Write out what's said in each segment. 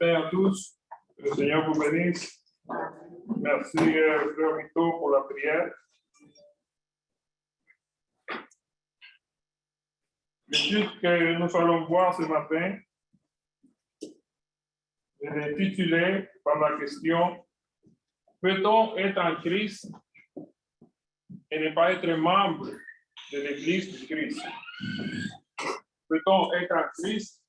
matin à tous. Le Seigneur vous bénisse. Merci, Frère Vito, pour la prière. L'étude que nous allons voir ce matin, je l'ai intitulée par la question: peut-on être en Christ et ne pas être membre de l'Église du Christ? Peut-on être en Christ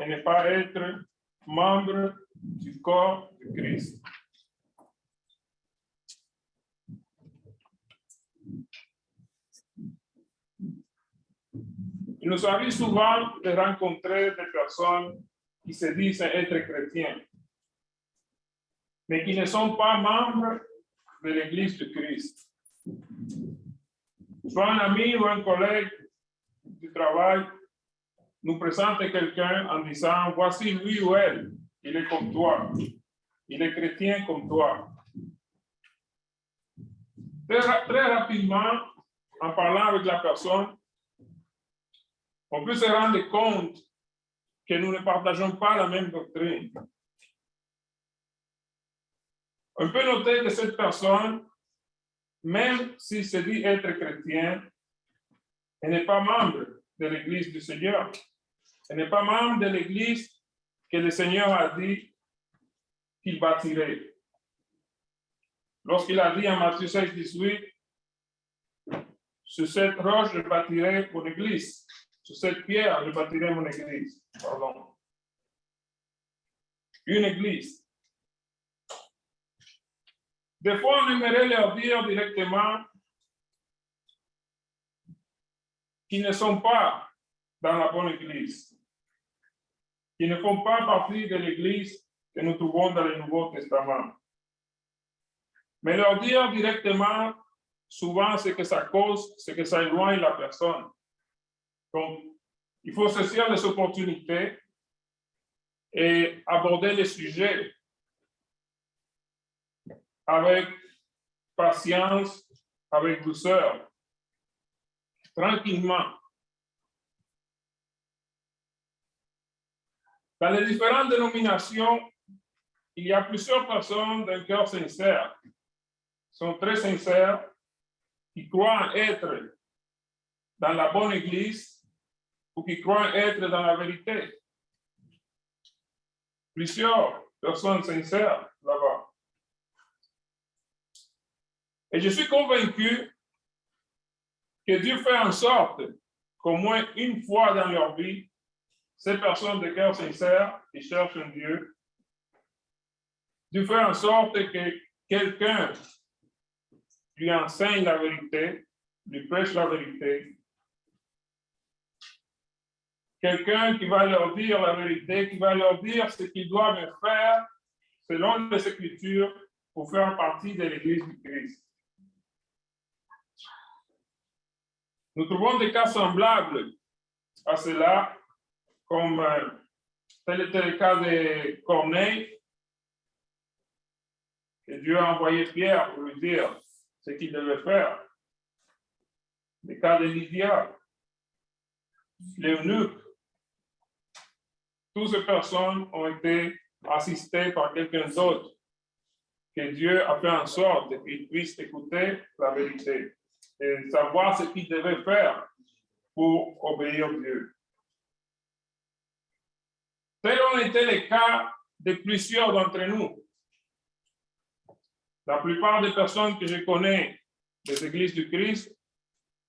et ne pas être membre du corps du Christ? Il nous arrive souvent de rencontrer des personnes qui se disent être chrétiens, mais qui ne sont pas membres de l'Église de Christ. Soit un ami ou un collègue du travail nous présente quelqu'un en disant: voici lui ou elle, il est comme toi, il est chrétien comme toi. Très rapidement, en parlant avec la personne, on peut se rendre compte que nous ne partageons pas la même doctrine. On peut noter que cette personne, même s'il se dit être chrétien, elle n'est pas membre de l'Église du Seigneur. Elle n'est pas membre de l'Église que le Seigneur a dit qu'il bâtirait. Lorsqu'il a dit en Matthieu 16, 18, sur cette roche, je bâtirai mon Église. Sur cette pierre, je bâtirai mon Église. Pardon. Une Église. Des fois, on aimerait leur dire directement qu'ils ne sont pas dans la bonne Église, qu'ils ne font pas partie de l'Église que nous trouvons dans le Nouveau Testament. Mais leur dire directement, souvent, c'est que ça cause, c'est que ça éloigne la personne. Donc, il faut saisir les opportunités et aborder les sujets avec patience, avec douceur, tranquillement. Dans les différentes dénominations, il y a plusieurs personnes d'un cœur sincère, sont très sincères, qui croient être dans la bonne Église ou qui croient être dans la vérité. Plusieurs personnes sincères là-bas. Et je suis convaincu que Dieu fait en sorte qu'au moins une fois dans leur vie, ces personnes de cœur sincère qui cherchent un Dieu, Dieu fait en sorte que quelqu'un lui enseigne la vérité, lui prêche la vérité. Quelqu'un qui va leur dire la vérité, qui va leur dire ce qu'ils doivent faire selon les Écritures pour faire partie de l'Église du Christ. Nous trouvons des cas semblables à cela, comme tel était le cas de Corneille, que Dieu a envoyé Pierre pour lui dire ce qu'il devait faire. Le cas de Lydia, l'eunuque. Toutes ces personnes ont été assistées par quelqu'un d'autre, que Dieu a fait en sorte qu'ils puissent écouter la vérité et savoir ce qu'ils devaient faire pour obéir à Dieu. Tel ont été les cas de plusieurs d'entre nous. La plupart des personnes que je connais des églises du Christ,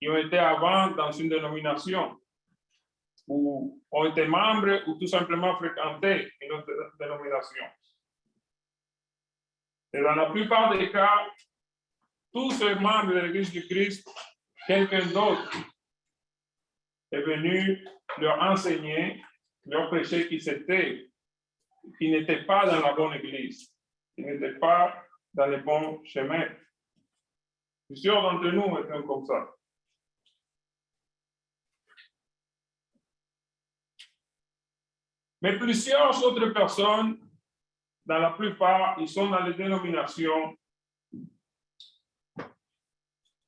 qui ont été avant dans une dénomination, ou ont été membres ou tout simplement fréquenté une autre dénomination. Et dans la plupart des cas, tous ces membres de l'Église du Christ, quelqu'un d'autre est venu leur enseigner, leur prêcher qui n'étaient pas dans la bonne Église, qui n'étaient pas dans le bon chemin. Plusieurs d'entre nous étaient comme ça. Mais plusieurs autres personnes, dans la plupart, ils sont dans les dénominations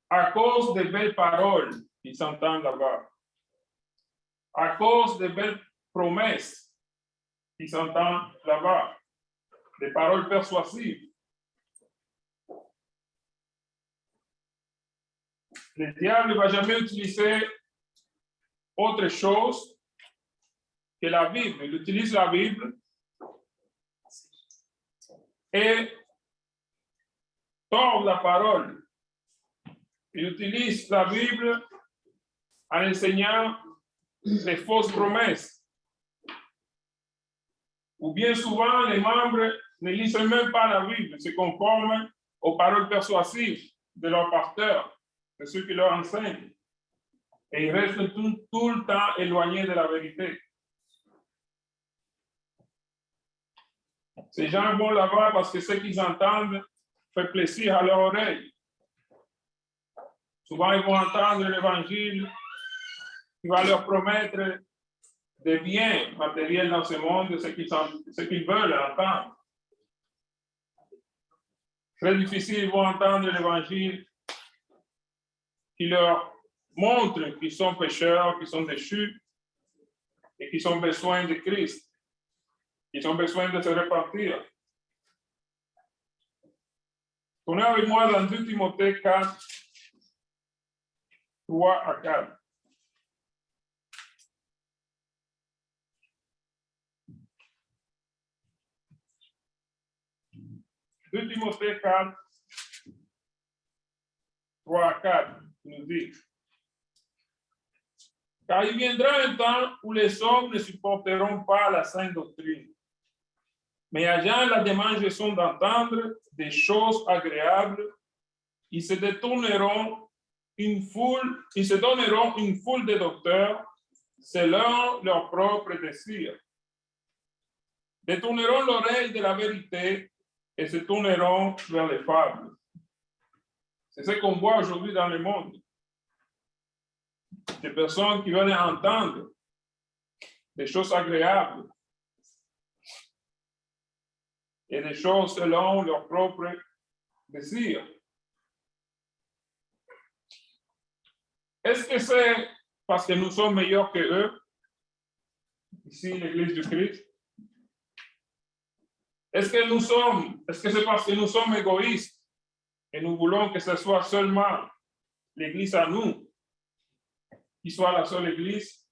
à cause des belles paroles qui s'entendent là-bas, à cause des belles promesses qui s'entendent là-bas, des paroles persuasives. Le diable ne va jamais utiliser autre chose que la Bible. Il utilise la Bible et tord la parole. Il utilise la Bible en enseignant des fausses promesses. Ou bien souvent, les membres ne lisent même pas la Bible, se conforment aux paroles persuasives de leur pasteur, de ceux qui leur enseignent. Et ils restent tout le temps éloignés de la vérité. Ces gens vont là-bas parce que ce qu'ils entendent fait plaisir à leur oreille. Souvent, ils vont entendre l'évangile qui va leur promettre des biens matériels dans ce monde, ce qu'ils veulent entendre. Très difficile, ils vont entendre l'évangile qui leur montre qu'ils sont pécheurs, qu'ils sont déchus et qu'ils ont besoin de Christ. Ils ont besoin de se repentir. Tournez avec moi dans 2 Timothée 4, 3 à 4. De Timothée 4, 3 à 4, nous dit: car il viendra un temps où les hommes ne supporteront pas la sainte doctrine, mais ayant la démangeaison d'entendre des choses agréables, ils se donneront une foule de docteurs selon leur propre désir. Détourneront l'oreille de la vérité et se tourneront vers les fables. C'est ce qu'on voit aujourd'hui dans le monde. Des personnes qui veulent entendre des choses agréables et des choses selon leur propre désir. Est-ce que c'est parce que nous sommes meilleurs que eux, ici l'Église du Christ? Est-ce que c'est parce que nous sommes égoïstes et nous voulons que ce soit seulement l'Église à nous qui soit la seule Église?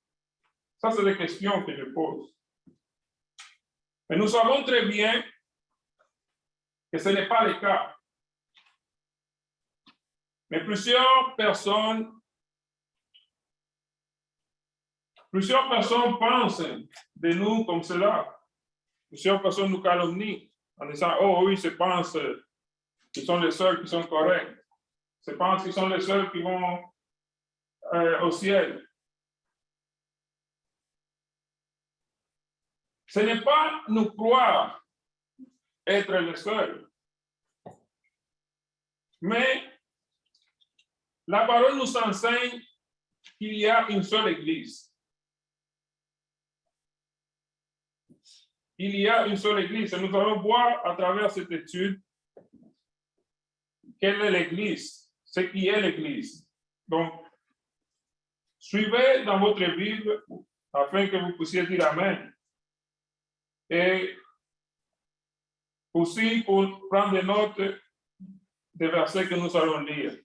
Ça, c'est des questions que je pose. Mais nous savons très bien que ce n'est pas le cas. Mais plusieurs personnes pensent de nous comme cela. Plusieurs personnes nous calomnient en disant: oh oui, je pense qu'ils sont les seuls qui sont corrects. Je pense qu'ils sont les seuls qui vont au ciel. Ce n'est pas nous croire être les seuls. Mais la parole nous enseigne qu'il y a une seule Église. Il y a une seule Église. Et nous allons voir à travers cette étude quelle est l'Église, ce qui est l'Église. Donc, suivez dans votre Bible afin que vous puissiez dire Amen. Et aussi pour prendre des notes des versets que nous allons lire.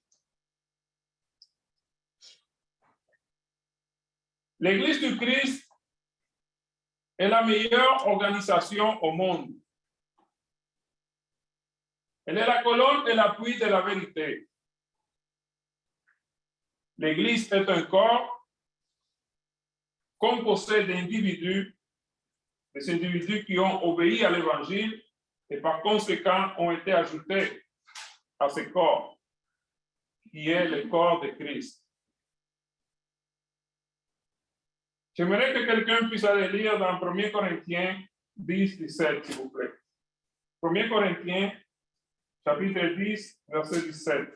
L'Église du Christ est la meilleure organisation au monde. Elle est la colonne et l'appui de la vérité. L'Église est un corps composé d'individus, des individus qui ont obéi à l'Évangile et par conséquent ont été ajoutés à ce corps, qui est le corps de Christ. J'aimerais que quelqu'un puisse aller lire dans 1 Corinthiens 10, 17, s'il vous plaît. 1 Corinthiens, chapitre 10, verset 17.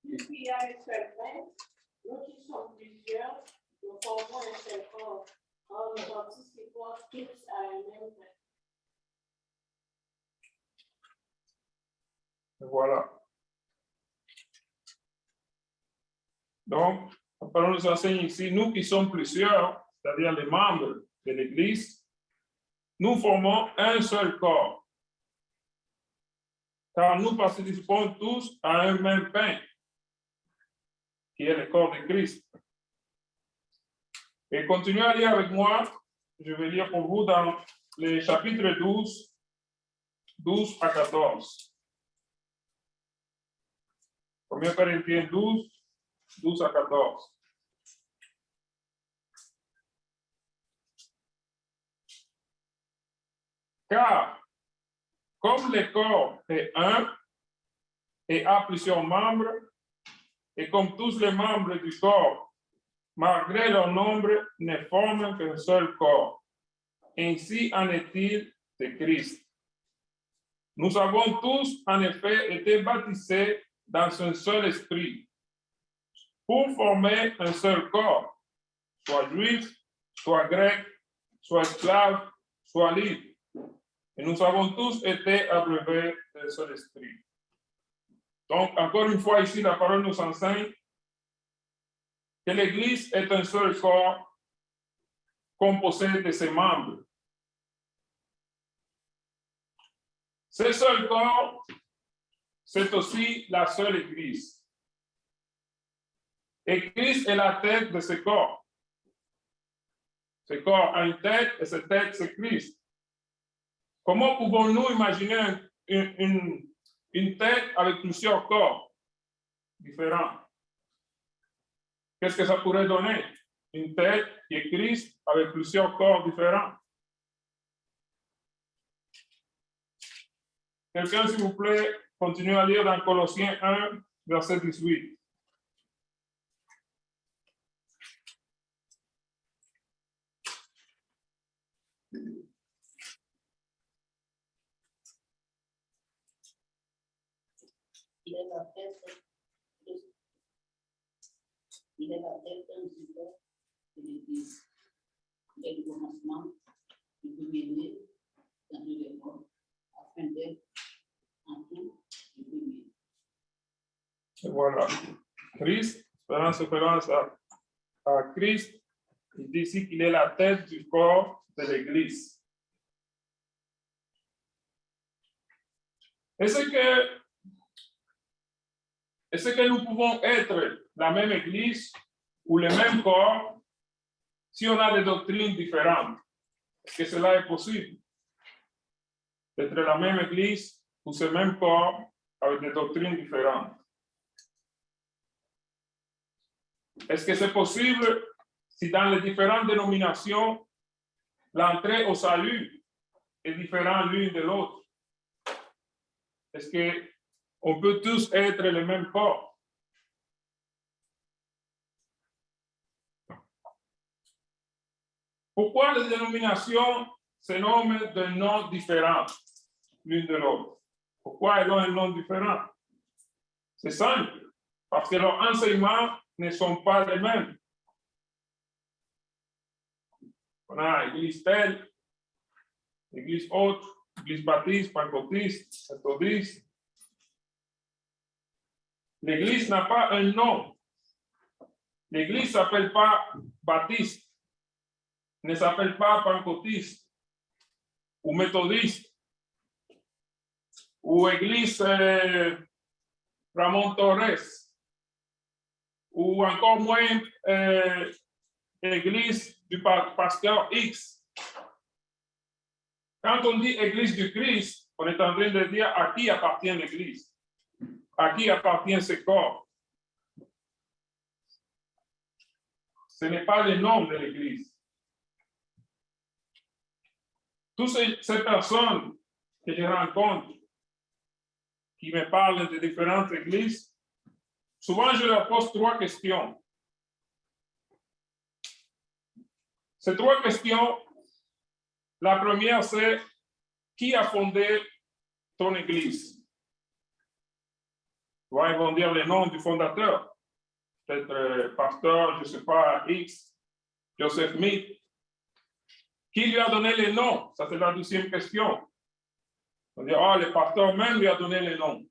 Puisqu'il y a un seul pain, nous qui sommes plusieurs, nous formons un seul corps, en nous participons tous à un même pain. Voilà. Donc, la parole nous enseigne ici, nous qui sommes plusieurs, c'est-à-dire les membres de l'Église, nous formons un seul corps. Car nous participons tous à un même pain, qui est le corps de Christ. Et continuez à lire avec moi. Je vais lire pour vous dans le chapitre 12, 12 à 14. 1 Corinthiens 12, 12 à 14. Car, comme le corps est un et a plusieurs membres, et comme tous les membres du corps, malgré leur nombre, ne forment qu'un seul corps, ainsi en est-il de Christ. Nous avons tous, en effet, été baptisés dans un seul esprit, pour former un seul corps, soit juif, soit grec, soit esclave, soit libre. Et nous avons tous été abreuvés d'un seul esprit. Donc, encore une fois, ici, la parole nous enseigne que l'Église est un seul corps composé de ses membres. Ce seul corps, c'est aussi la seule Église. Et Christ est la tête de ce corps. Ce corps a une tête et cette tête, c'est Christ. Comment pouvons-nous imaginer une tête avec plusieurs corps différents? Qu'est-ce que ça pourrait donner? Une tête qui est Christ avec plusieurs corps différents. Quelqu'un, s'il vous plaît, continue à lire dans Colossiens 1, verset 18. Il est la tête, il est la tête ainsi que l'Église. Il est le commencement du premier-né dans tous les mondes, afin d'être en tout le premier. Et voilà. Christ, faisant référence à Christ, il dit ici qu'il est la tête du corps de l'Église. Est-ce que nous pouvons être la même Église ou le même corps si on a des doctrines différentes? Est-ce que cela est possible? D'être la même Église ou ce même corps avec des doctrines différentes? Est-ce que c'est possible si dans les différentes dénominations, l'entrée au salut est différente l'une de l'autre? Est-ce qu'on peut tous être le même corps? Pourquoi les dénominations se nomment d'un nom différent l'une de l'autre? Pourquoi elles ont un nom différent? C'est simple, parce que leurs enseignements ne sont pas les mêmes. On a l'église telle, l'église autre, l'église baptiste, pentecôtiste, méthodiste. L'église n'a pas un nom. L'église ne s'appelle pas baptiste, ne s'appelle pas pentecôtiste ou méthodiste ou église Ramon Torres ou encore moins église du pasteur X. Quand on dit église du Christ, on est en train de dire à qui appartient l'église, à qui appartient ce corps. Ce n'est pas le nom de l'église. Toutes ces personnes que je rencontre qui me parlent de différentes églises, souvent je leur pose 3 questions. Ces 3 questions, la première c'est qui a fondé ton église? Ils vont dire le nom du fondateur, peut-être pasteur, je ne sais pas, X, Joseph Smith. Qui lui a donné le nom? Ça c'est la deuxième question. On dit, le pasteur même lui a donné le nom.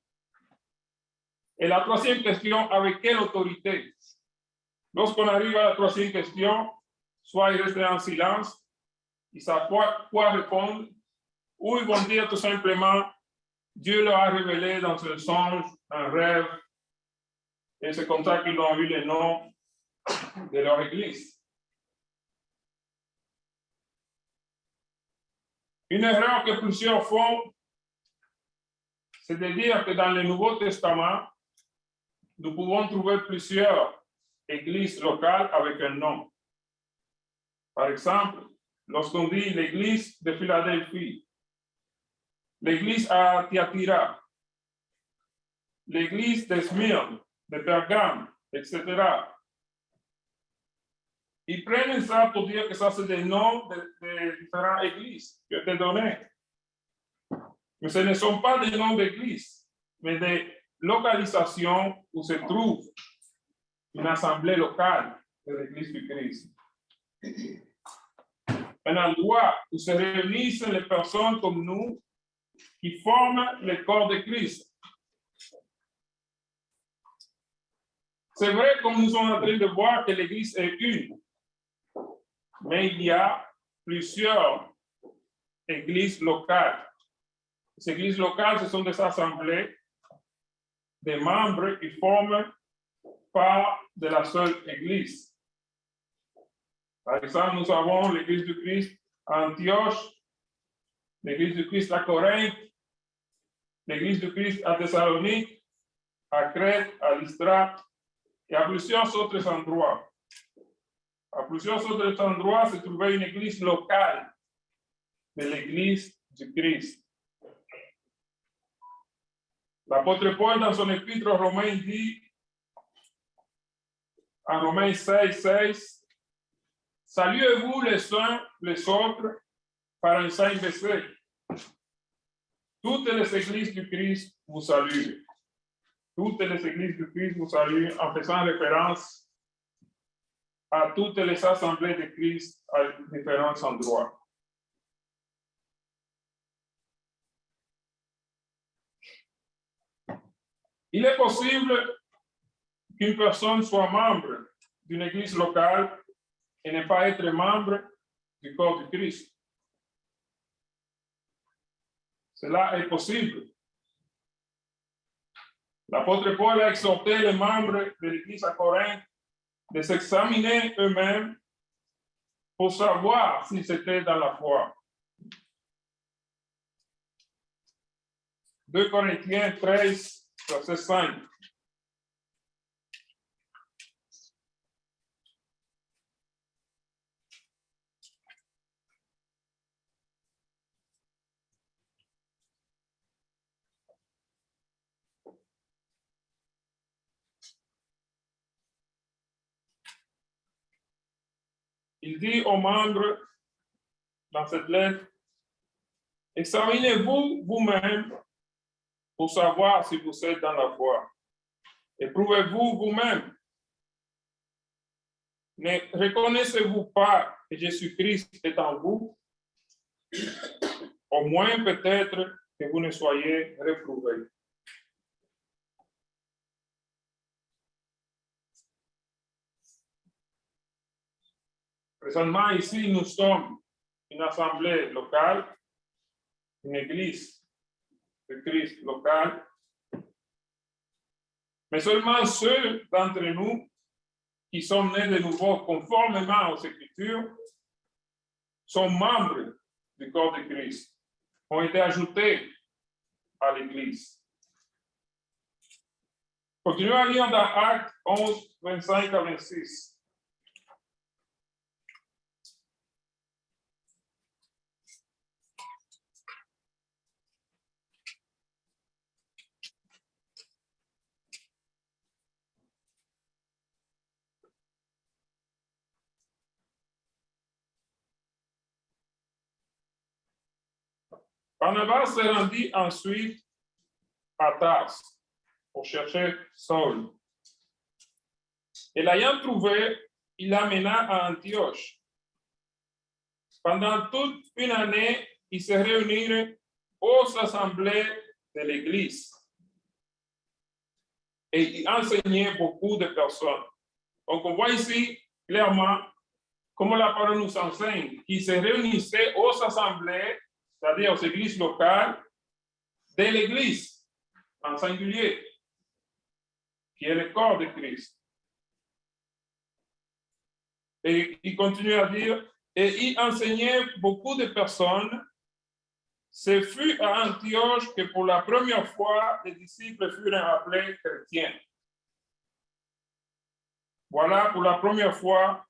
Et la troisième question, avec quelle autorité? Lorsqu'on arrive à la troisième question, soit ils restent en silence, ils savent quoi répondre, ou ils vont dire tout simplement, Dieu leur a révélé dans un songe, un rêve, et c'est comme ça qu'ils ont eu le nom de leur église. Une erreur que plusieurs font, c'est de dire que dans le Nouveau Testament, nous pouvons trouver plusieurs églises locales avec un nom. Par exemple, lorsqu'on dit l'église de Philadelphie, l'église à Thyatira, l'église de Smyrne, de Pergame, etc. Ils prennent ça pour dire que ça, c'est des noms de différentes églises qui ont été donnés. Mais ce ne sont pas des noms d'églises, mais des localisations où se trouve une assemblée locale de l'église du Christ. Un endroit où se réunissent les personnes comme nous qui forment le corps de Christ. C'est vrai, comme nous sommes en train de voir, que l'église est une, mais il y a plusieurs églises locales. Les églises locales, ce sont des assemblées de membres qui forment part de la seule église. Par exemple, nous avons l'église du Christ à Antioche, l'église du Christ à Corinthe, l'église du Christ à Thessalonique, à Crète, à Lystra et à plusieurs autres endroits. À plusieurs autres endroits se trouvait une église locale de l'église du Christ. L'apôtre Paul, dans son épître aux Romains, dit, en Romains 6, 16, saluez-vous les uns les autres par un saint baiser. Toutes les églises du Christ vous saluent. Toutes les églises du Christ vous saluent en faisant référence à toutes les assemblées de Christ à différents endroits. Il est possible qu'une personne soit membre d'une église locale et ne pas être membre du corps du Christ. Cela est possible. L'apôtre Paul a exhorté les membres de l'église à Corinthe de s'examiner eux-mêmes pour savoir s'ils étaient dans la foi. 2 Corinthiens 13, verset 5. Il dit aux membres dans cette lettre, examinez-vous vous-même pour savoir si vous êtes dans la foi. Éprouvez-vous vous-même. Ne reconnaissez-vous pas que Jésus-Christ est en vous? Au moins peut-être que vous ne soyez réprouvés. Présentement, ici, nous sommes une assemblée locale, une église de Christ locale, mais seulement ceux d'entre nous qui sont nés de nouveau conformément aux Écritures sont membres du corps de Christ, ont été ajoutés à l'église. Continuons à lire dans Actes 11, 25 à 26. Barnabas se rendit ensuite à Tars pour chercher Saul. Et l'ayant trouvé, il l'amena à Antioche. Pendant toute une année, ils se réunirent aux assemblées de l'Église et il enseignait beaucoup de personnes. Donc, on voit ici clairement comment la parole nous enseigne qu'ils se réunissaient aux assemblées, c'est-à-dire aux églises locales, de l'Église en singulier, qui est le corps de Christ. Et il continue à dire, et il enseignait beaucoup de personnes. Ce fut à Antioche que pour la première fois, les disciples furent appelés chrétiens. Voilà pour la première fois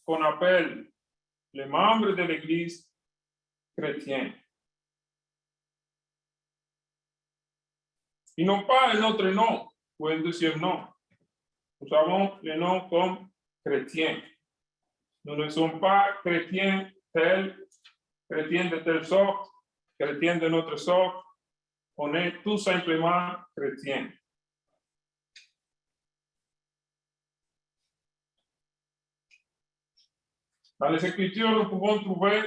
qu'on appelle les membres de l'Église chrétiens. Ils n'ont pas un autre nom ou un deuxième nom. Nous avons le nom comme chrétiens. Nous ne sommes pas chrétiens tels, chrétiens de telle sorte, chrétiens de notre sorte. On est tout simplement chrétiens. Dans les Écritures, nous pouvons trouver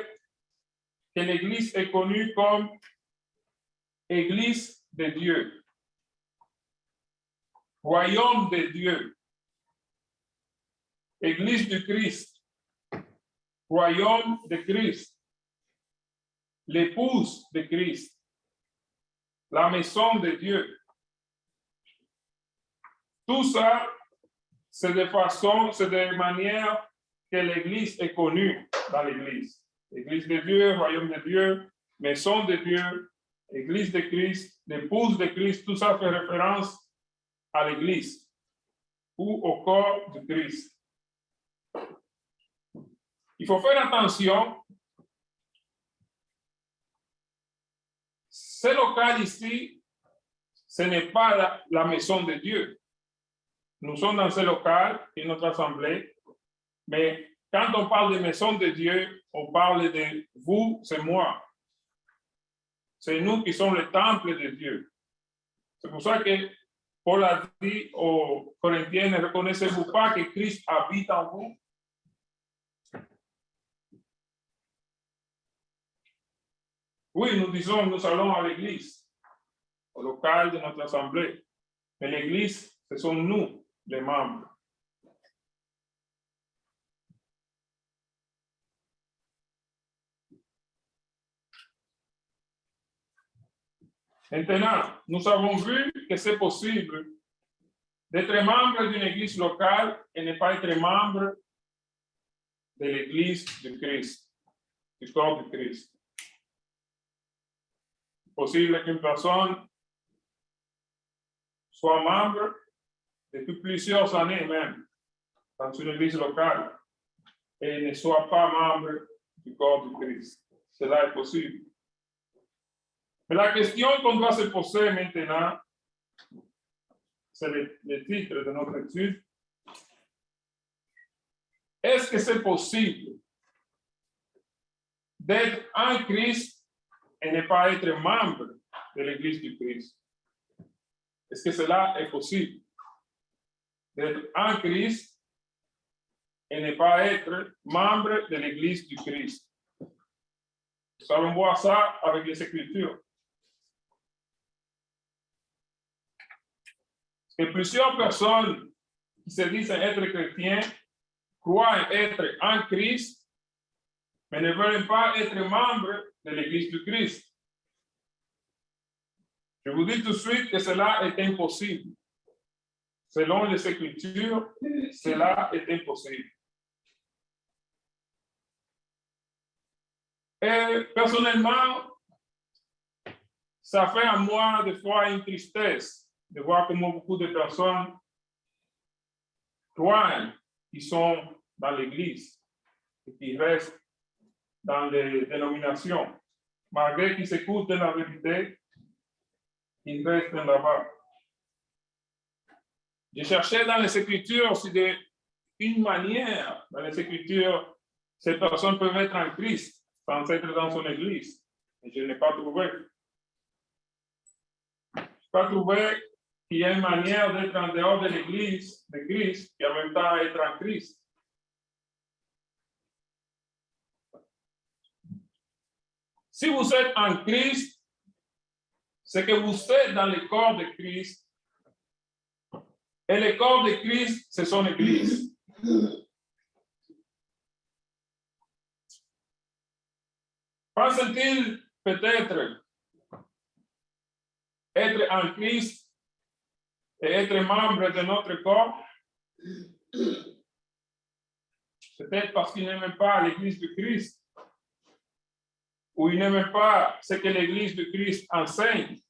que l'Église est connue comme Église de Dieu, Royaume de Dieu, Église du Christ, Royaume de Christ, l'épouse de Christ, la maison de Dieu. Tout ça, c'est de manière que l'Église est connue dans l'Église. Église de Dieu, Royaume de Dieu, maison de Dieu, Église de Christ, l'épouse de Christ, tout ça fait référence à l'Église ou au corps de Christ. Il faut faire attention. Ce local ici, ce n'est pas la maison de Dieu. Nous sommes dans ce local, et notre assemblée, mais quand on parle de maison de Dieu, on parle de vous, c'est moi. C'est nous qui sommes le temple de Dieu. C'est pour ça que Paul a dit aux Corinthiens, ne reconnaissez-vous pas que Christ habite en vous? Oui, nous disons, nous allons à l'église, au local de notre assemblée. Mais l'église, ce sont nous, les membres. Maintenant, nous avons vu que c'est possible d'être membre d'une église locale et ne pas être membre de l'église de Christ, du corps de Christ. C'est possible qu'une personne soit membre depuis plusieurs années même dans une église locale et ne soit pas membre du corps de Christ. Cela est possible. Mais la question qu'on doit se poser maintenant, c'est le titre de notre étude. Est-ce que c'est possible d'être en Christ et ne pas être membre de l'Église du Christ? Est-ce que cela est possible? D'être en Christ et ne pas être membre de l'Église du Christ. Nous allons voir ça avec les Écritures. Et plusieurs personnes qui se disent être chrétiens croient être en Christ, mais ne veulent pas être membres de l'Église du Christ. Je vous dis tout de suite que cela est impossible. Selon les Écritures, cela est impossible. Et personnellement, ça fait à moi des fois une tristesse de voir comment beaucoup de personnes croient qu'ils sont dans l'Église et qui restent dans les dénominations. Malgré qu'ils écoutent la vérité, ils restent là-bas. J'ai cherché dans les Écritures si d'une manière, dans les Écritures, ces personnes peuvent être en Christ sans être dans son Église. Et je n'ai pas trouvé. Je n'ai pas trouvé qu'il y a une manière d'être en dehors de l'Église de Christ et en même temps être en Christ. Si vous êtes en Christ, c'est que vous êtes dans le corps de Christ. Et le corps de Christ, c'est son Église. Pense-t-il peut-être être en Christ et être membre de notre corps? Peut-être parce qu'il n'aime pas l'Église de Christ, ou il n'aime pas ce que l'Église de Christ enseigne.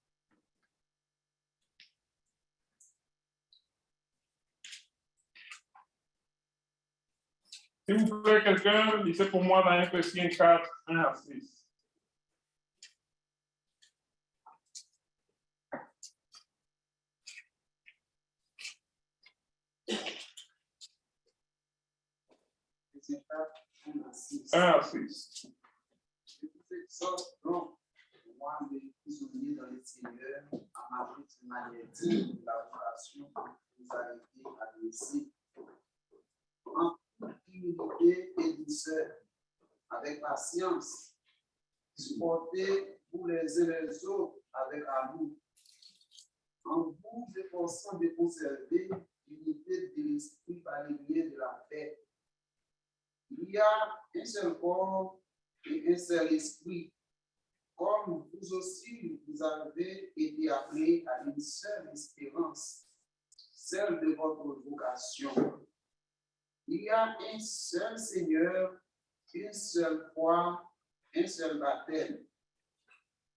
S'il vous plaît, quelqu'un, lisez pour moi dans Ephésiens 4, 1 à 6. Ephésiens 4, 1 à 6. 1 à 6. Je vous exhorte donc, moi, les prisonniers dans le Seigneur, à marcher de manière digne de la vocation qui vous a été adressée, en toute humilité et douceur, avec patience, supportez vous les uns les autres avec amour, en vous efforçant de conserver l'unité de l'esprit par les liens de la paix. Il y a un seul corps et un seul esprit, comme vous aussi vous avez été appelés à une seule espérance, celle de votre vocation. Il y a un seul Seigneur, une seule foi, un seul baptême,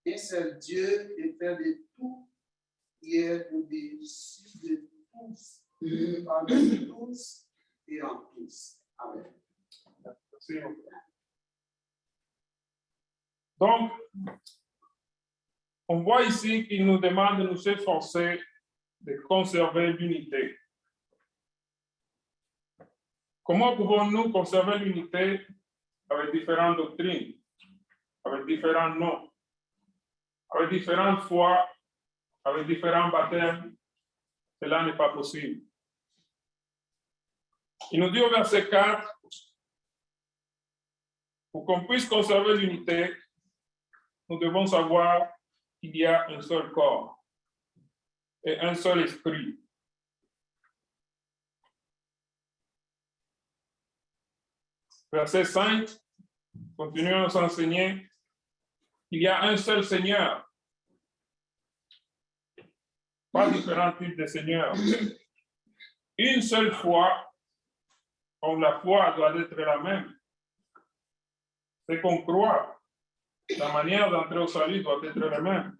un seul Dieu et Père de tout, qui est au-dessus de tous, parmi tous et en tous. Amen. Merci. Donc, on voit ici qu'il nous demande de nous efforcer de conserver l'unité. Comment pouvons-nous conserver l'unité avec différentes doctrines, avec différents noms, avec différentes foi, avec différents baptêmes? Cela n'est pas possible. Il nous dit au verset 4, pour qu'on puisse conserver l'unité, nous devons savoir qu'il y a un seul corps et un seul esprit. Verset 5, continuons à s'enseigner. Il y a un seul Seigneur. Pas différents types de seigneurs. Une seule foi, comme la foi doit être la même. C'est qu'on croit. La manière d'entrer au salut doit être la même.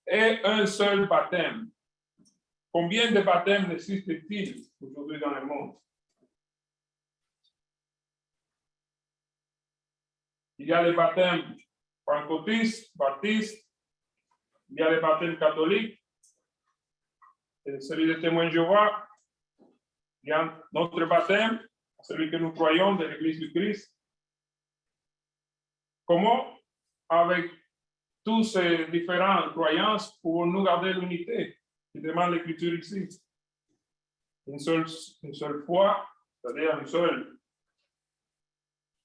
Et un seul baptême. Combien de baptêmes existe-t-il aujourd'hui dans le monde? Il y a les baptêmes pentecôtistes, baptistes, il y a les baptêmes catholiques, et celui de témoins de Jéhovah, il y a notre baptême, celui que nous croyons de l'Église du Christ. Comment, avec toutes ces différentes croyances, pouvons-nous garder l'unité qui demande l'Écriture ici? Une seule foi, c'est-à-dire une seule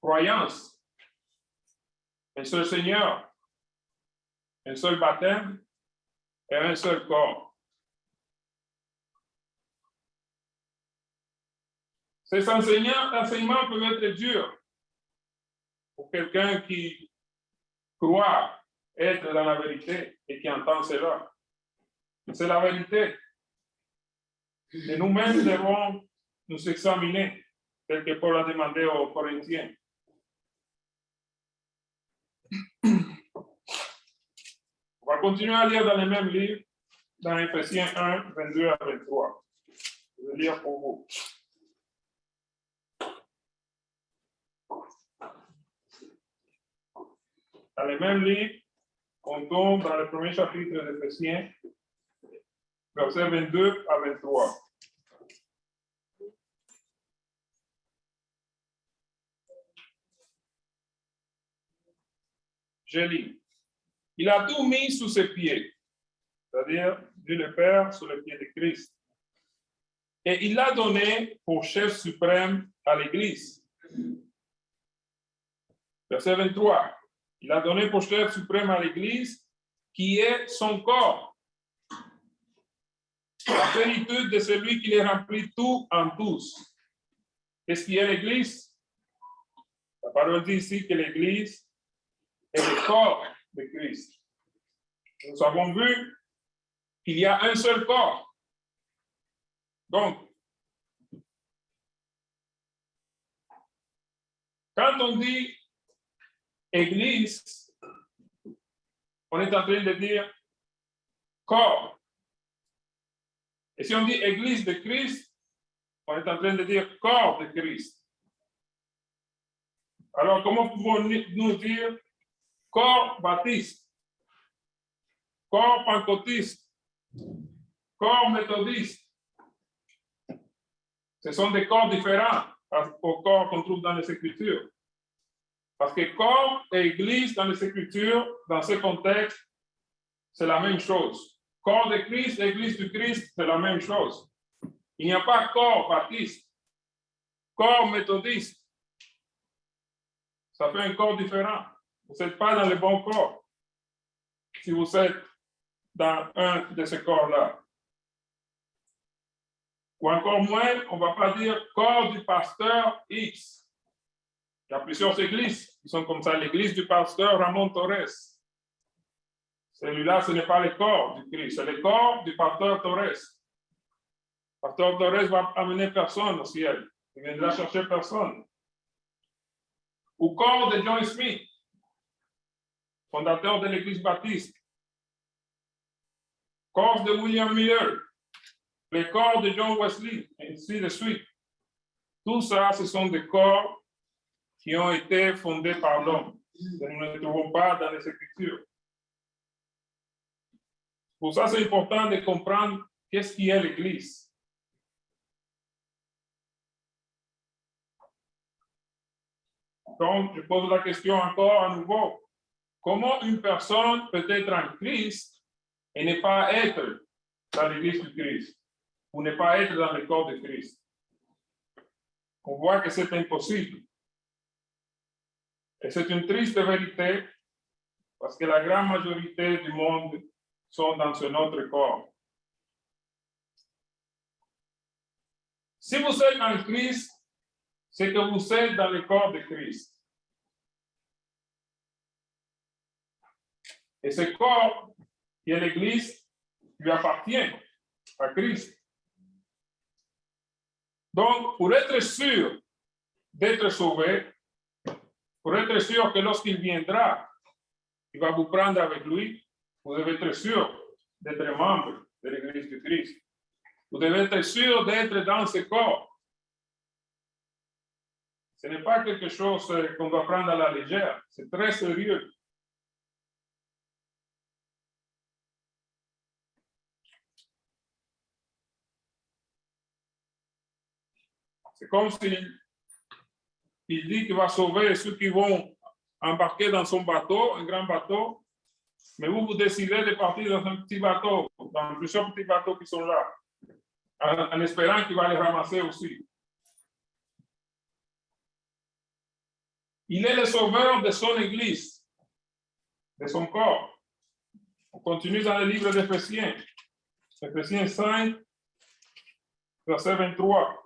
croyance, un seul Seigneur, un seul baptême et un seul corps. Ces enseignements peuvent être durs pour quelqu'un qui croit être dans la vérité et qui entend cela. C'est la vérité. Et nous-mêmes devons nous examiner, tel que Paul a demandé aux Corinthiens. On va continuer à lire dans les mêmes livres, dans Ephésiens 1, 22 à 23. Je vais lire pour vous. Dans les mêmes livres, on tombe dans le premier chapitre d'Éphésiens, versets 22 à 23. Je lis. Il a tout mis sous ses pieds, c'est-à-dire Dieu le Père sous les pieds de Christ. Et il l'a donné pour chef suprême à l'Église. Verset 23. Il a donné pour chef suprême à l'Église, qui est son corps, la plénitude de celui qui les remplit tout en tous. Qu'est-ce qui est l'Église? La parole dit ici que l'Église est le corps de Christ. Nous avons vu qu'il y a un seul corps. Donc, quand on dit Église, on est en train de dire corps. Et si on dit Église de Christ, on est en train de dire corps de Christ. Alors, comment pouvons-nous dire corps baptiste, corps pentecôtiste, corps méthodiste? Ce sont des corps différents au corps qu'on trouve dans les Écritures. Parce que corps et Église dans les Écritures, dans ce contexte, c'est la même chose. Corps de Christ, Église du Christ, c'est la même chose. Il n'y a pas corps baptiste, corps méthodiste. Ça fait un corps différent. Vous n'êtes pas dans le bon corps si vous êtes dans un de ces corps-là. Ou encore moins, on ne va pas dire corps du pasteur X. Il y a plusieurs églises qui sont comme ça. L'église du pasteur Ramon Torres. Celui-là, ce n'est pas le corps du Christ, c'est le corps du pasteur Torres. Le pasteur Torres va amener personne au ciel. Il ne viendra chercher personne. Ou corps de John Smith, fondateur de l'église baptiste. Corps de William Miller, le corps de John Wesley, et ainsi de suite. Tout ça, ce sont des corps qui ont été fondés par l'homme, que nous ne trouvons pas dans les Écritures. Pour ça, c'est important de comprendre qu'est-ce qui est l'Église. Donc, je pose la question encore à nouveau. Comment une personne peut être en Christ et ne pas être dans l'Église du Christ, ou ne pas être dans le corps de Christ? On voit que c'est impossible. Et c'est une triste vérité, parce que la grande majorité du monde sont dans ce notre corps. Si vous êtes en Christ, c'est que vous êtes dans le corps de Christ. Et ce corps, qui est l'Église, lui appartient à Christ. Donc, pour être sûr d'être sauvé, pour être sûr que lorsqu'il viendra, il va vous prendre avec lui, vous devez être sûr d'être membre de l'Église de Christ. Vous devez être sûr d'être dans ce corps. Ce n'est pas quelque chose qu'on doit prendre à la légère, c'est très sérieux. C'est comme s'il dit qu'il va sauver ceux qui vont embarquer dans son bateau, un grand bateau, mais vous décidez de partir dans un petit bateau, dans plusieurs petits bateaux qui sont là, en espérant qu'il va les ramasser aussi. Il est le sauveur de son Église, de son corps. On continue dans le livre d'Éphésiens, Éphésiens 5, verset 23.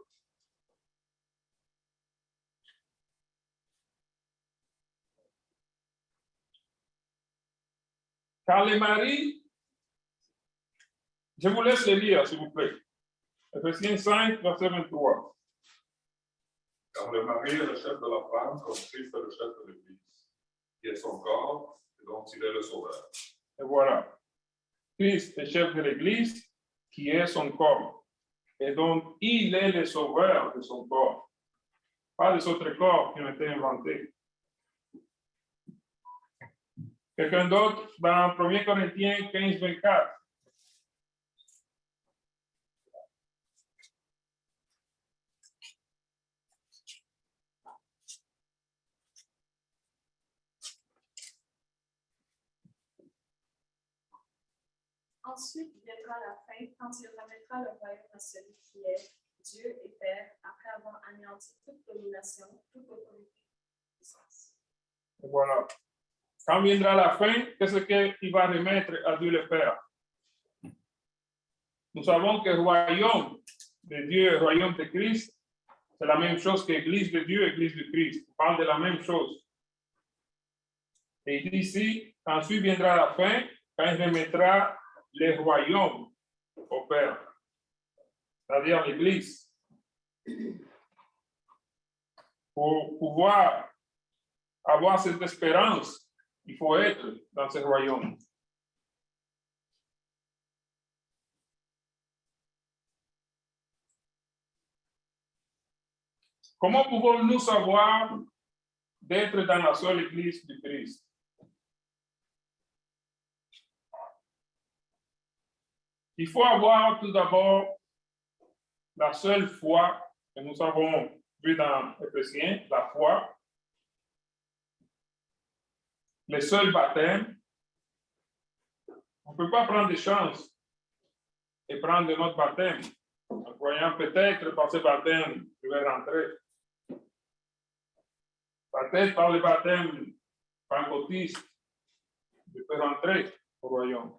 Car les maris, je vous laisse le lire, s'il vous plaît. Éphésiens 5, verset 23. Car le mari est le chef de la femme, comme Christ est le chef de l'Église, qui est son corps et dont il est le sauveur. Et voilà. Christ est chef de l'Église, qui est son corps. Et donc, il est le sauveur de son corps. Pas des autres corps qui ont été inventés. Quelqu'un d'autre dans 1 Corinthiens 15, 24. Ensuite viendra la fin, quand il remettra le royaume à celui qui est Dieu et Père, après avoir anéanti toute domination, toute autorité et puissance. Et voilà. Quand viendra la fin, qu'est-ce qu'il va remettre à Dieu le Père? nous savons que le royaume de Dieu et le royaume de Christ, c'est la même chose que l'Église de Dieu et l'Église de Christ. On parle de la même chose. Et il dit ici, ensuite viendra la fin, quand il remettra le royaume au Père, c'est-à-dire l'Église. Pour pouvoir avoir cette espérance, il faut être dans ce royaume. Comment pouvons-nous savoir d'être dans la seule Église du Christ? Il faut avoir tout d'abord la seule foi que nous avons vu dans Éphésiens, la foi, le seul baptême. On ne peut pas prendre des chances et prendre notre baptême en croyant peut-être par ce baptême, je vais rentrer. Peut-être par le baptême pentecôtiste, je peux rentrer au royaume.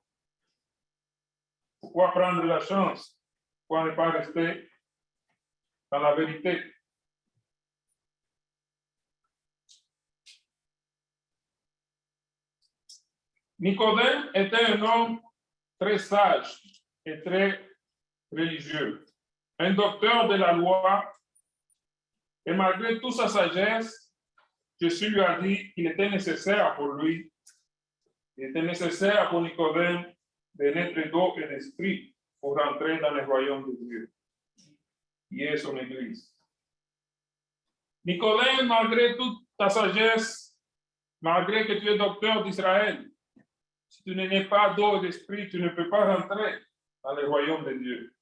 Pourquoi prendre la chance? Pourquoi ne pas rester dans la vérité? Nicodème était un homme très sage et très religieux, un docteur de la loi, et malgré toute sa sagesse, Jésus lui a dit qu'il était nécessaire pour lui, il était nécessaire pour Nicodème de naître d'eau et d'esprit pour rentrer dans le royaume de Dieu, qui est son Église. Nicodème, malgré toute ta sagesse, malgré que tu es docteur d'Israël, si tu n'es pas d'eau et d'esprit, tu ne peux pas rentrer dans le royaume de Dieu.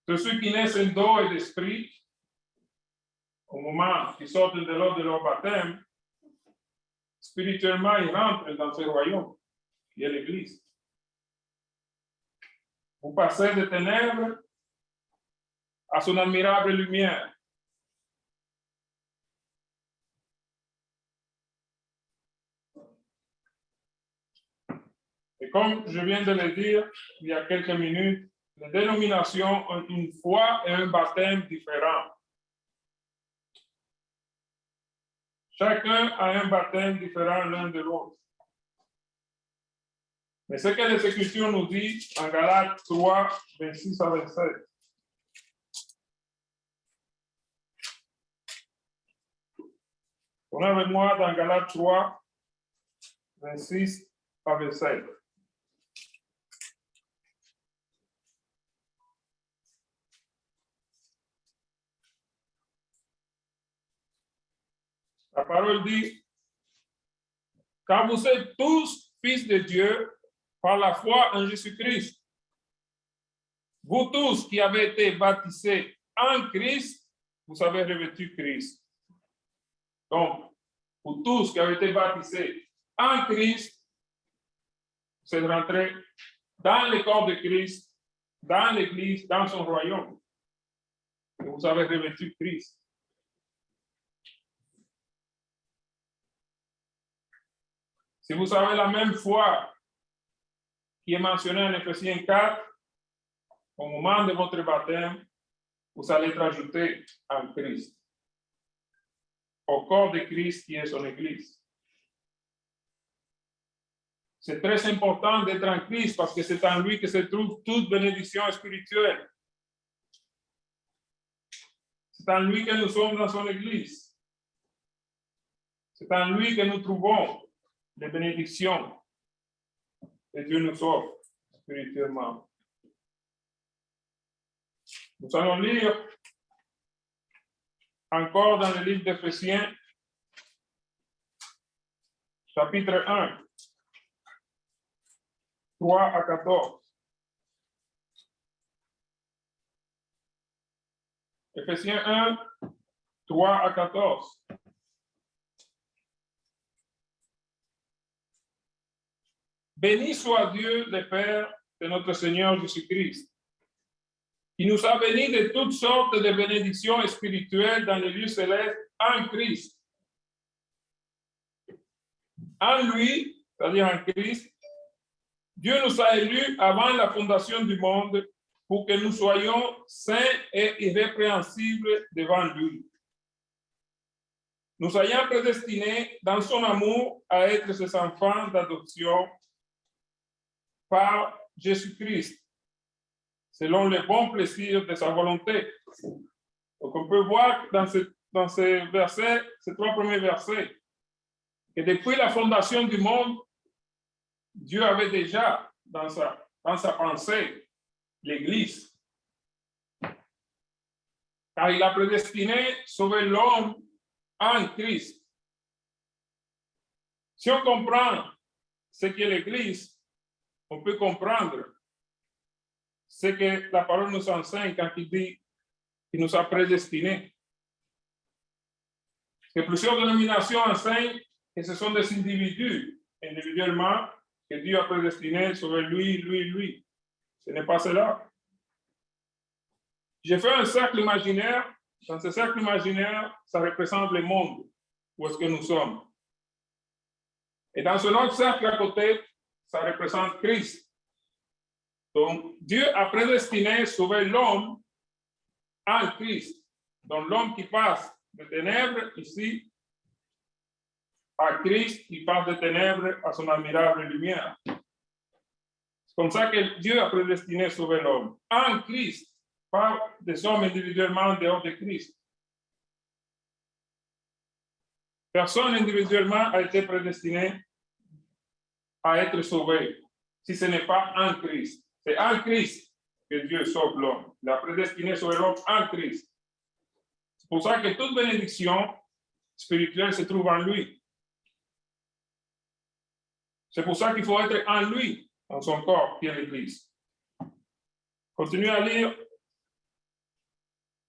Ceux qui naissent d'eau et d'esprit, au moment qu'ils sortent de l'eau de leur baptême, spirituellement, ils rentrent dans ce royaume, qui est l'Église. Vous passez des ténèbres à son admirable lumière. Et comme je viens de le dire il y a quelques minutes, les dénominations ont une foi et un baptême différents. Chacun a un baptême différent l'un de l'autre. Mais ce que les Écritures nous disent en Galates 3, 26 à 27. On est avec moi dans Galates 3, 26 à 27. La parole dit, car vous êtes tous fils de Dieu par la foi en Jésus-Christ. Vous tous qui avez été baptisés en Christ, vous avez revêtu Christ. Donc, vous tous qui avez été baptisés en Christ, vous êtes rentrés dans le corps de Christ, dans l'Église, dans son royaume. Et vous avez revêtu Christ. Si vous avez la même foi qui est mentionnée en Éphésiens 4, au moment de votre baptême, vous allez être ajouté en Christ, au corps de Christ qui est son Église. C'est très important d'être en Christ parce que c'est en lui que se trouve toute bénédiction spirituelle. C'est en lui que nous sommes dans son Église. C'est en lui que nous trouvons les bénédictions que Dieu nous offre spirituellement. Nous allons lire encore dans le livre d'Éphésiens, chapitre 1, 3 à 14. Éphésiens 1, 3 à 14. Béni soit Dieu, le Père de notre Seigneur Jésus-Christ, qui nous a bénis de toutes sortes de bénédictions spirituelles dans les lieux célestes en Christ. En lui, c'est-à-dire en Christ, Dieu nous a élus avant la fondation du monde pour que nous soyons saints et irrépréhensibles devant lui. Nous ayons prédestinés dans son amour à être ses enfants d'adoption par Jésus-Christ, selon le bon plaisir de sa volonté. Donc on peut voir dans ces versets, ces 3 premiers versets, que depuis la fondation du monde, Dieu avait déjà dans sa pensée l'Église. Car il a prédestiné sauver l'homme en Christ. Si on comprend ce qu'est l'Église, on peut comprendre ce que la parole nous enseigne quand il dit qu'il nous a prédestinés. Que plusieurs dénominations enseignent que ce sont des individus, individuellement, que Dieu a prédestiné sur lui. Ce n'est pas cela. J'ai fait un cercle imaginaire. Dans ce cercle imaginaire, ça représente le monde, où est-ce que nous sommes. Et dans ce autre cercle à côté, ça représente Christ. Donc, Dieu a prédestiné sauver l'homme en Christ. Donc, l'homme qui passe de ténèbres ici à Christ, qui passe de ténèbres à son admirable lumière. C'est comme ça que Dieu a prédestiné sauver l'homme en Christ, pas des hommes individuellement en dehors de Christ. Personne individuellement a été prédestiné à être sauvé si ce n'est pas en Christ. C'est en Christ que Dieu sauve l'homme. Il a prédestiné sauver l'homme en Christ. C'est pour ça que toute bénédiction spirituelle se trouve en lui. C'est pour ça qu'il faut être en lui, dans son corps, qui est l'Église. Continuez à lire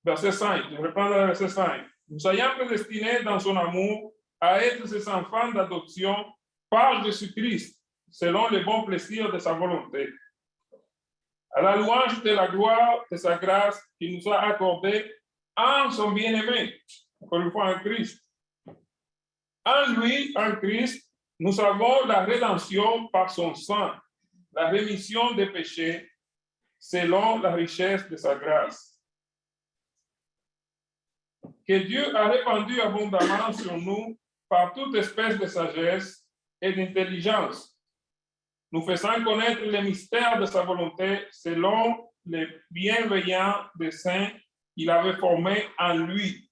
verset 5. Je reprends le verset 5. Nous ayons prédestinés dans son amour à être ses enfants d'adoption par Jésus-Christ, selon le bon plaisir de sa volonté. À la louange de la gloire de sa grâce qu'il nous a accordée en son bien-aimé, encore une fois en Christ. En lui, en Christ, nous avons la rédemption par son sang, la rémission des péchés, selon la richesse de sa grâce. Que Dieu a répandu abondamment sur nous par toute espèce de sagesse et d'intelligence, nous faisant connaître les mystères de sa volonté selon les bienveillants desseins qu'il avait formés en lui,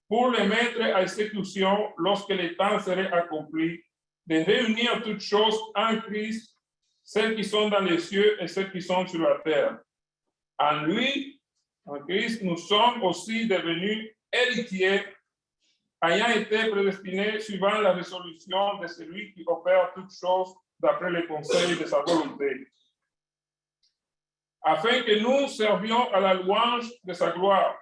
pour les mettre à exécution lorsque le temps serait accompli, de réunir toutes choses en Christ, celles qui sont dans les cieux et celles qui sont sur la terre. En lui, en Christ, nous sommes aussi devenus héritiers, ayant été prédestinés suivant la résolution de celui qui opère toutes choses d'après les conseils de sa volonté, afin que nous servions à la louange de sa gloire,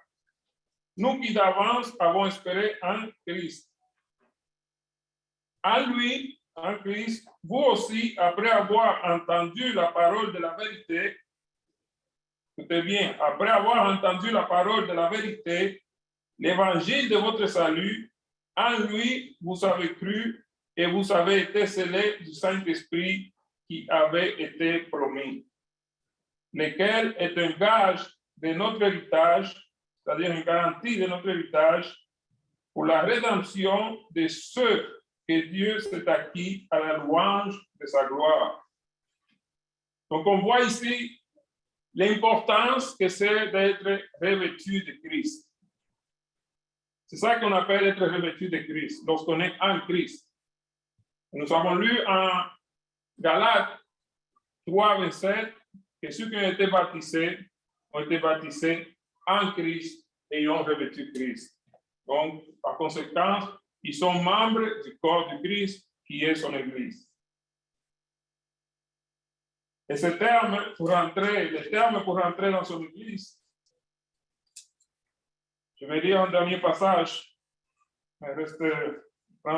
nous qui d'avance avons espéré en Christ. En lui, en Christ, vous aussi, après avoir entendu la parole de la vérité, écoutez bien, après avoir entendu la parole de la vérité, l'évangile de votre salut, en lui, vous avez cru et vous avez été scellés du Saint-Esprit qui avait été promis, lequel est un gage de notre héritage, c'est-à-dire une garantie de notre héritage pour la rédemption de ceux que Dieu s'est acquis à la louange de sa gloire. Donc on voit ici l'importance que c'est d'être revêtu de Christ. C'est ça qu'on appelle être revêtu de Christ, lorsqu'on est en Christ. Nous avons lu en Galates 3, 27, que ceux qui ont été baptisés en Christ et ont revêtu Christ. Donc, par conséquent, ils sont membres du corps du Christ qui est son Église. Et ce terme pour rentrer, le terme pour rentrer dans son Église, je vais lire un dernier passage. Il me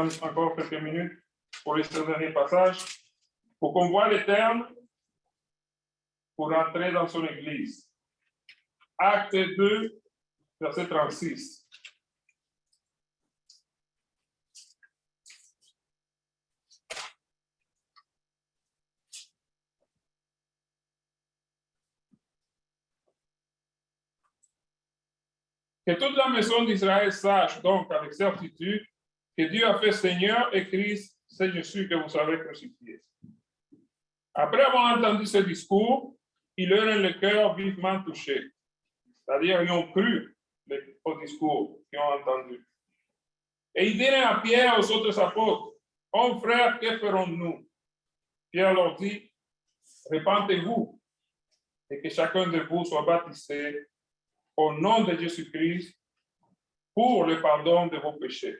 reste encore quelques minutes pour lire ce dernier passage, pour qu'on voit les termes pour rentrer dans son Église. Acte 2, verset 36. Que toute la maison d'Israël sache donc avec certitude que Dieu a fait Seigneur et Christ, c'est Jésus que vous avez crucifié. Après avoir entendu ce discours, ils eurent le cœur vivement touché. C'est-à-dire, ils ont cru au discours qu'ils ont entendu. Et ils dirent à Pierre et aux autres apôtres, « Hommes frères, que ferons-nous » Pierre leur dit, « Répentez-vous et que chacun de vous soit baptisé au nom de Jésus-Christ pour le pardon de vos péchés. »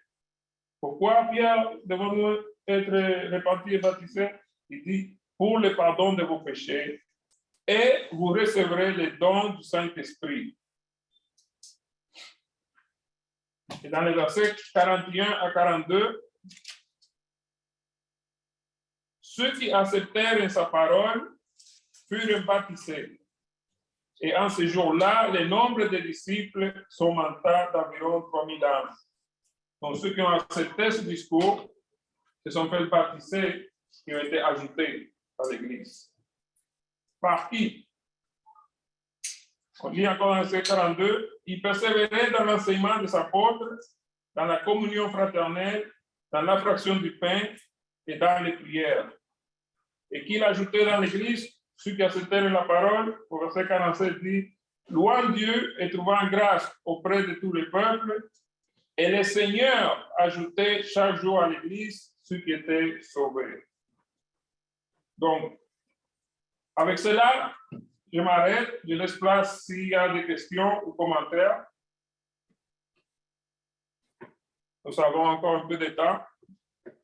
Pourquoi, Pierre, devons-nous être repentis et baptisés? Il dit, pour le pardon de vos péchés, et vous recevrez les dons du Saint-Esprit. Et dans les versets 41 à 42, ceux qui acceptèrent sa parole furent baptisés. Et en ce jour-là, le nombre de disciples s'augmenta d'environ 3000 âmes. Donc, ceux qui ont accepté ce discours se sont fait baptiser, qui ont été ajoutés à l'Église. Par qui? On lit encore dans le verset 42, il persévérait dans l'enseignement des apôtres, dans la communion fraternelle, dans la fraction du pain et dans les prières. Et qu'il ajoutait dans l'Église, ceux qui acceptèrent la parole, au verset 47 dit, louant Dieu et trouvant grâce auprès de tous les peuples, et le Seigneur ajoutait chaque jour à l'Église ceux qui étaient sauvés. Donc, avec cela, je m'arrête, je laisse place s'il y a des questions ou commentaires. Nous avons encore un peu de temps.